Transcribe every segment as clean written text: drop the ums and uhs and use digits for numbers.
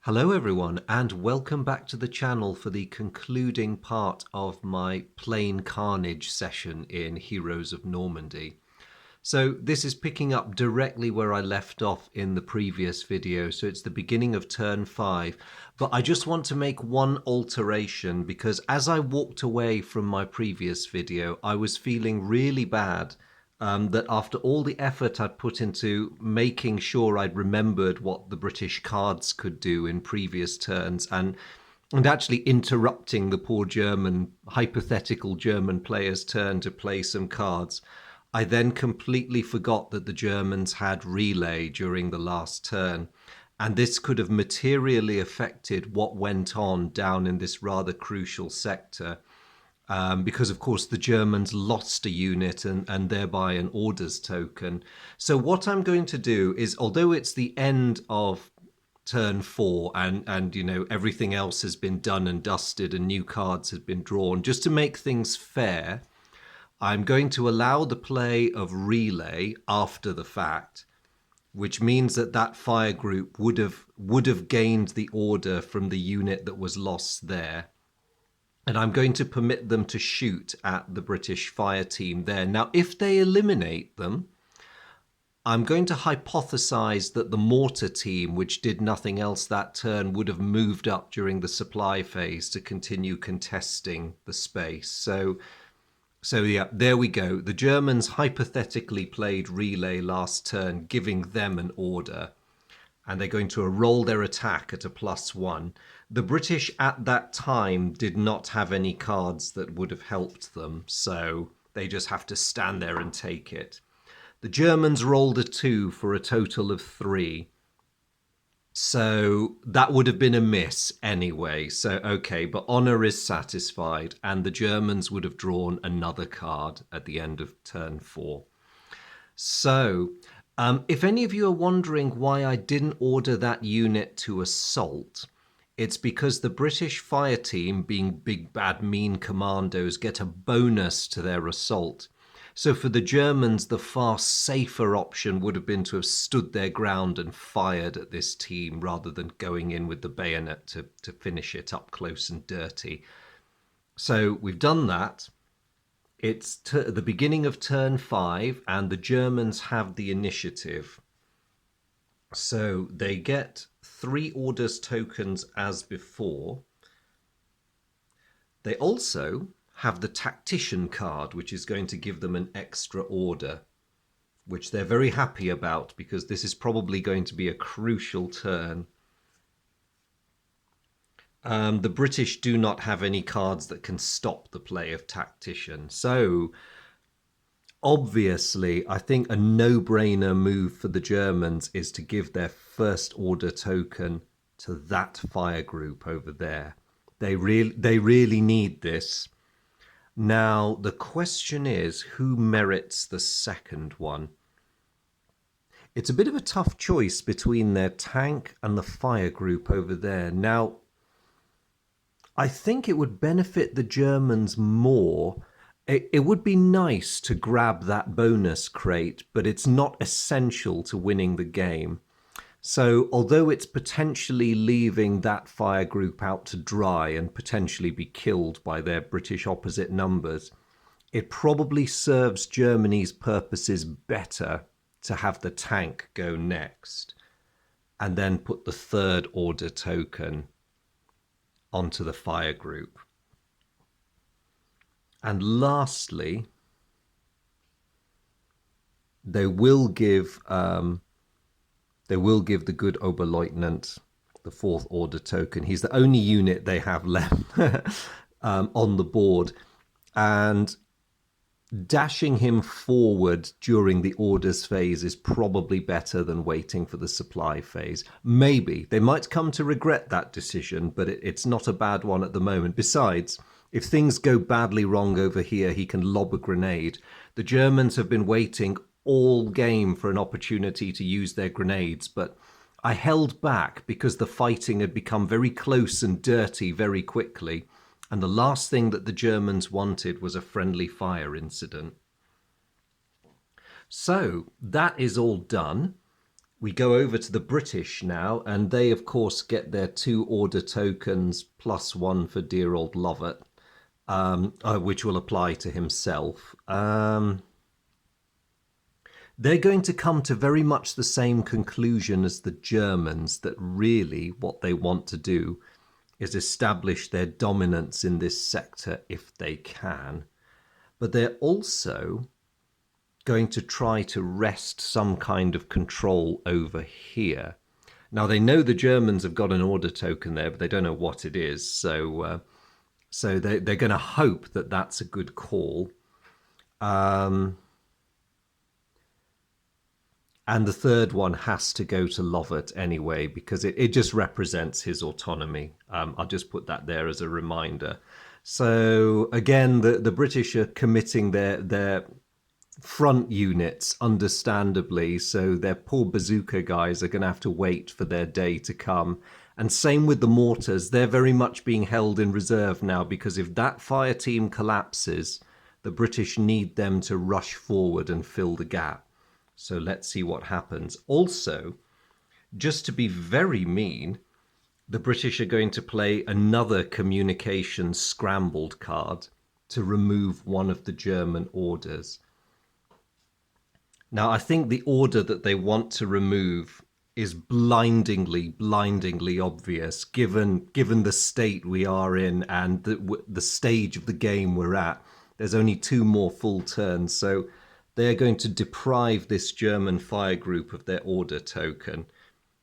Hello everyone and welcome back to the channel for the concluding part of my Plain Carnage session in Heroes of Normandy. So this is picking up directly where I left off in the previous video, so it's the beginning of turn 5, but I just want to make one alteration because as I walked away from my previous video I was feeling really bad that after all the effort I'd put into making sure I'd remembered what the British cards could do in previous turns and actually interrupting the poor hypothetical German player's turn to play some cards, I then completely forgot that the Germans had relay during the last turn, and this could have materially affected what went on down in this rather crucial sector. Because, of course, the Germans lost a unit and thereby an orders token. So what I'm going to do is, although it's the end of turn 4 and you know everything else has been done and dusted and new cards have been drawn, just to make things fair, I'm going to allow the play of relay after the fact, which means that that fire group would have gained the order from the unit that was lost there. And I'm going to permit them to shoot at the British fire team there. Now, if they eliminate them, I'm going to hypothesize that the mortar team, which did nothing else that turn, would have moved up during the supply phase to continue contesting the space. So yeah, there we go. The Germans hypothetically played relay last turn, giving them an order, and they're going to roll their attack at a +1. The British at that time did not have any cards that would have helped them, so they just have to stand there and take it. The Germans rolled a 2 for a total of 3. So that would have been a miss anyway. So, okay, but honor is satisfied, and the Germans would have drawn another card at the end of turn 4. So, if any of you are wondering why I didn't order that unit to assault, it's because the British fire team, being big, bad, mean commandos, get a bonus to their assault. So for the Germans, the far safer option would have been to have stood their ground and fired at this team rather than going in with the bayonet to finish it up close and dirty. So we've done that. It's the beginning of turn 5 and the Germans have the initiative. So they get 3 orders tokens as before. They also have the tactician card, which is going to give them an extra order, which they're very happy about because this is probably going to be a crucial turn. The British do not have any cards that can stop the play of tactician. So obviously, I think a no-brainer move for the Germans is to give their first order token to that fire group over there. They really need this. Now, the question is, who merits the second one? It's a bit of a tough choice between their tank and the fire group over there. Now, I think it would benefit the Germans more. It would be nice to grab that bonus crate, but it's not essential to winning the game. So although it's potentially leaving that fire group out to dry and potentially be killed by their British opposite numbers, it probably serves Germany's purposes better to have the tank go next and then put the third order token onto the fire group. And lastly, they will give the good Oberleutnant the 4th order token. He's the only unit they have left on the board. And dashing him forward during the orders phase is probably better than waiting for the supply phase. Maybe. They might come to regret that decision, but it's not a bad one at the moment. Besides, if things go badly wrong over here, he can lob a grenade. The Germans have been waiting all game for an opportunity to use their grenades, but I held back because the fighting had become very close and dirty very quickly, and the last thing that the Germans wanted was a friendly fire incident. So that is all done. we go over to the British now, and they, of course, get their 2 order tokens plus 1 for dear old Lovett, which will apply to himself. They're going to come to very much the same conclusion as the Germans, that really what they want to do is establish their dominance in this sector if they can. But they're also going to try to wrest some kind of control over here. Now, they know the Germans have got an order token there, but they don't know what it is. So they're going to hope that that's a good call. And the third one has to go to Lovett anyway, because it just represents his autonomy. I'll just put that there as a reminder. So again, the British are committing their front units, understandably. So their poor bazooka guys are going to have to wait for their day to come. And same with the mortars. They're very much being held in reserve now, because if that fire team collapses, the British need them to rush forward and fill the gap. So let's see what happens. Also, just to be very mean, the British are going to play another communications scrambled card to remove one of the German orders. Now, I think the order that they want to remove is blindingly obvious, given the state we are in and the stage of the game we're at. There's only 2 more full turns, so they're going to deprive this German fire group of their order token,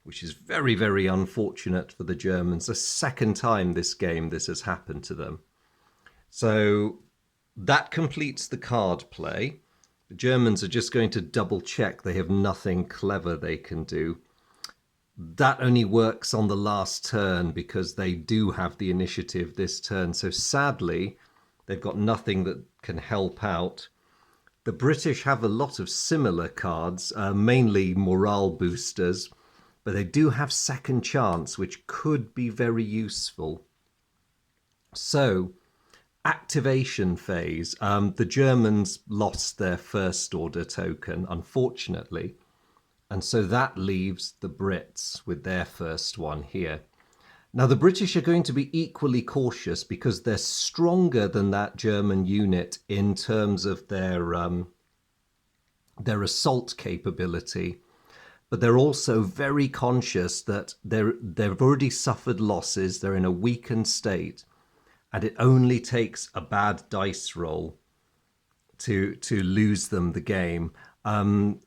which is very, very unfortunate for the Germans. The second time this game this has happened to them. So that completes the card play. The Germans are just going to double check they have nothing clever they can do. That only works on the last turn because they do have the initiative this turn. So sadly, they've got nothing that can help out. The British have a lot of similar cards, mainly morale boosters, but they do have second chance, which could be very useful. So, activation phase. The Germans lost their first order token, unfortunately, and so that leaves the Brits with their first one here. Now, the British are going to be equally cautious because they're stronger than that German unit in terms of their assault capability, but they're also very conscious that they've already suffered losses. They're in a weakened state, and it only takes a bad dice roll to lose them the game, and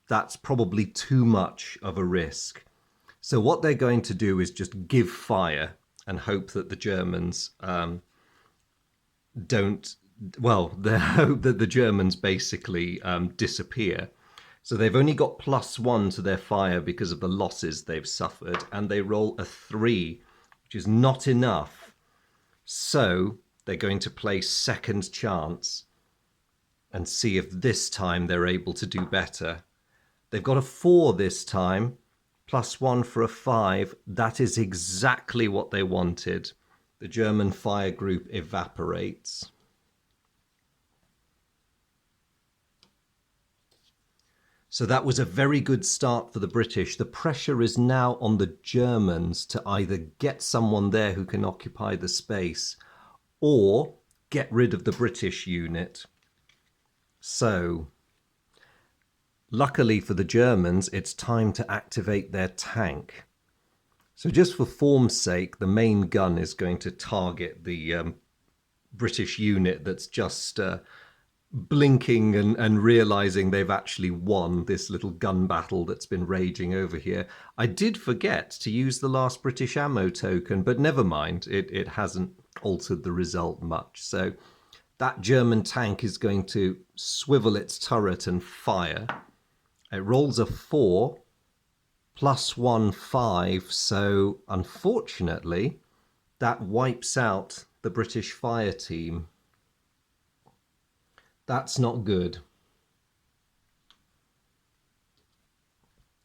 that's probably too much of a risk. So what they're going to do is just give fire and hope that the Germans they hope that the Germans basically disappear. So they've only got +1 to their fire because of the losses they've suffered, and they roll a 3, which is not enough. So they're going to play second chance and see if this time they're able to do better. They've got a 4 this time. +1 for a 5. That is exactly what they wanted. The German fire group evaporates. So that was a very good start for the British. The pressure is now on the Germans to either get someone there who can occupy the space or get rid of the British unit. So luckily for the Germans, it's time to activate their tank. So just for form's sake, the main gun is going to target the British unit that's just blinking and realizing they've actually won this little gun battle that's been raging over here. I did forget to use the last British ammo token, but never mind. It hasn't altered the result much. So that German tank is going to swivel its turret and fire. It rolls a 4, +1, 5, so unfortunately that wipes out the British fire team. That's not good.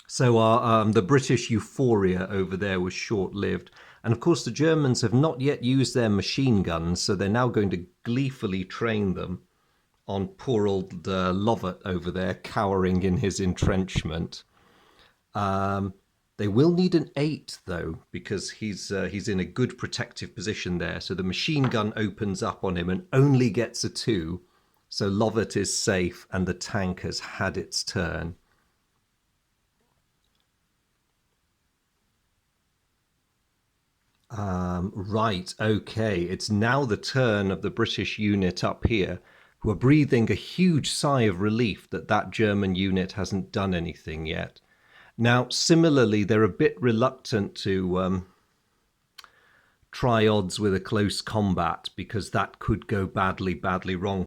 So the British euphoria over there was short-lived. And of course the Germans have not yet used their machine guns, so they're now going to gleefully train them on poor old Lovett over there, cowering in his entrenchment. They will need an 8 though, because he's in a good protective position there. So the machine gun opens up on him and only gets a 2. So Lovett is safe and the tank has had its turn. Right, okay. It's now the turn of the British unit up here, who are breathing a huge sigh of relief that that German unit hasn't done anything yet. Now, similarly, they're a bit reluctant to try odds with a close combat because that could go badly, badly wrong.